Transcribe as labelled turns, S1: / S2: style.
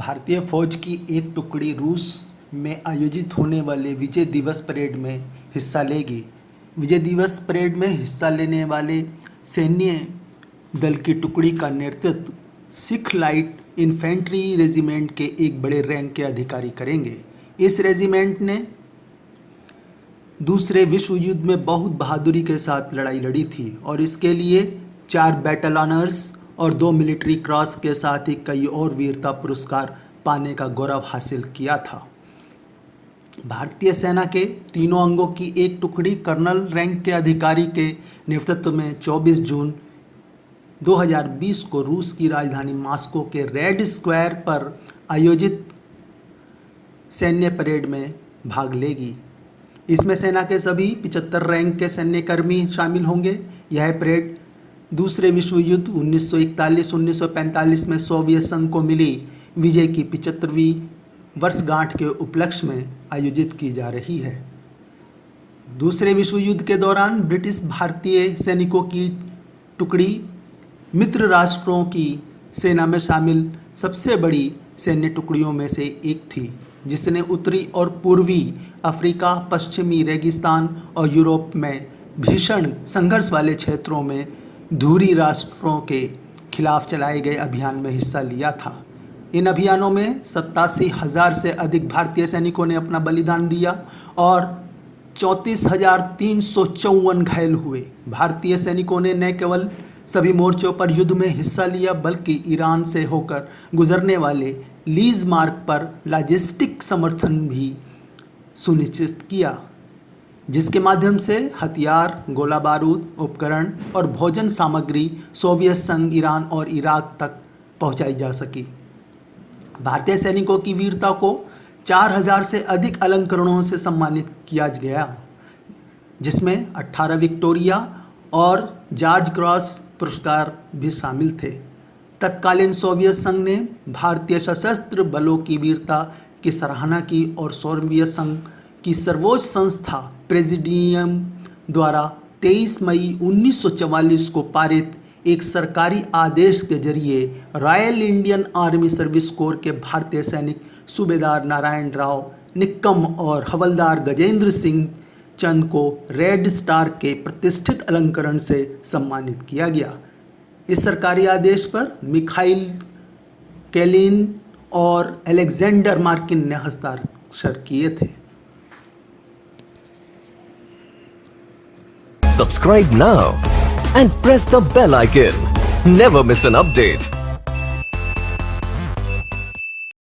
S1: भारतीय फौज की एक टुकड़ी रूस में आयोजित होने वाले विजय दिवस परेड में हिस्सा लेगी। विजय दिवस परेड में हिस्सा लेने वाले सैन्य दल की टुकड़ी का नेतृत्व सिख लाइट इन्फेंट्री रेजिमेंट के एक बड़े रैंक के अधिकारी करेंगे। इस रेजिमेंट ने दूसरे विश्व युद्ध में बहुत बहादुरी के साथ लड़ाई लड़ी थी और इसके लिए 4 बैटल ऑनर्स और 2 मिलिट्री क्रॉस के साथ ही कई और वीरता पुरस्कार पाने का गौरव हासिल किया था। भारतीय सेना के तीनों अंगों की एक टुकड़ी कर्नल रैंक के अधिकारी के नेतृत्व में 24 जून 2020 को रूस की राजधानी मॉस्को के रेड स्क्वायर पर आयोजित सैन्य परेड में भाग लेगी। इसमें सेना के सभी 75 रैंक के सैन्यकर्मी शामिल होंगे। यह परेड दूसरे विश्व युद्ध 1941-1945 में सोवियत संघ को मिली विजय की 75वीं वर्षगांठ के उपलक्ष्य में आयोजित की जा रही है। दूसरे विश्व युद्ध के दौरान ब्रिटिश भारतीय सैनिकों की टुकड़ी मित्र राष्ट्रों की सेना में शामिल सबसे बड़ी सैन्य टुकड़ियों में से एक थी, जिसने उत्तरी और पूर्वी अफ्रीका, पश्चिमी रेगिस्तान और यूरोप में भीषण संघर्ष वाले क्षेत्रों में धुरी राष्ट्रों के खिलाफ चलाए गए अभियान में हिस्सा लिया था। इन अभियानों में 87,000 से अधिक भारतीय सैनिकों ने अपना बलिदान दिया और 34,354 घायल हुए। भारतीय सैनिकों ने न केवल सभी मोर्चों पर युद्ध में हिस्सा लिया, बल्कि ईरान से होकर गुजरने वाले लीज मार्ग पर लॉजिस्टिक समर्थन भी सुनिश्चित किया, जिसके माध्यम से हथियार, गोला बारूद, उपकरण और भोजन सामग्री सोवियत संघ, ईरान और इराक तक पहुंचाई जा सकी। भारतीय सैनिकों की वीरता को 4,000 से अधिक अलंकरणों से सम्मानित किया गया, जिसमें 18 विक्टोरिया और जॉर्ज क्रॉस पुरस्कार भी शामिल थे। तत्कालीन सोवियत संघ ने भारतीय सशस्त्र बलों की वीरता की सराहना की और सोवियत संघ की सर्वोच्च संस्था प्रेसिडियम द्वारा 23 मई 1944 को पारित एक सरकारी आदेश के जरिए royal Indian army service corps के भारतीय सैनिक सूबेदार नारायण राव निक्कम और हवलदार गजेंद्र सिंह चंद को रेड स्टार के प्रतिष्ठित अलंकरण से सम्मानित किया गया। इस सरकारी आदेश पर मिखाइल कैलिन और अलेक्जेंडर मार्किन ने हस्ताक्षर किए थे।
S2: Subscribe now and press the bell icon. Never miss an update.